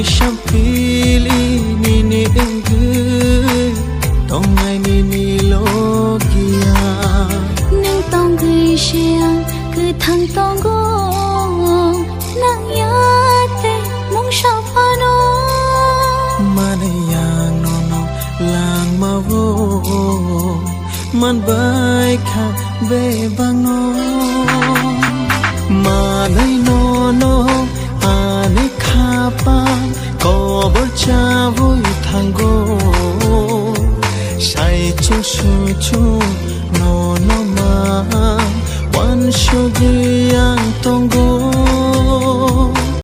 shampili ni engu tongai ni logia neng tong gui xiang cứ thang tong go nang ya te mong sha pha no mane yang no lang ma wo man bai kha be bang no mane no ane kha pa ko bor cha vui thango sai chu no ma wan shogi yang tongo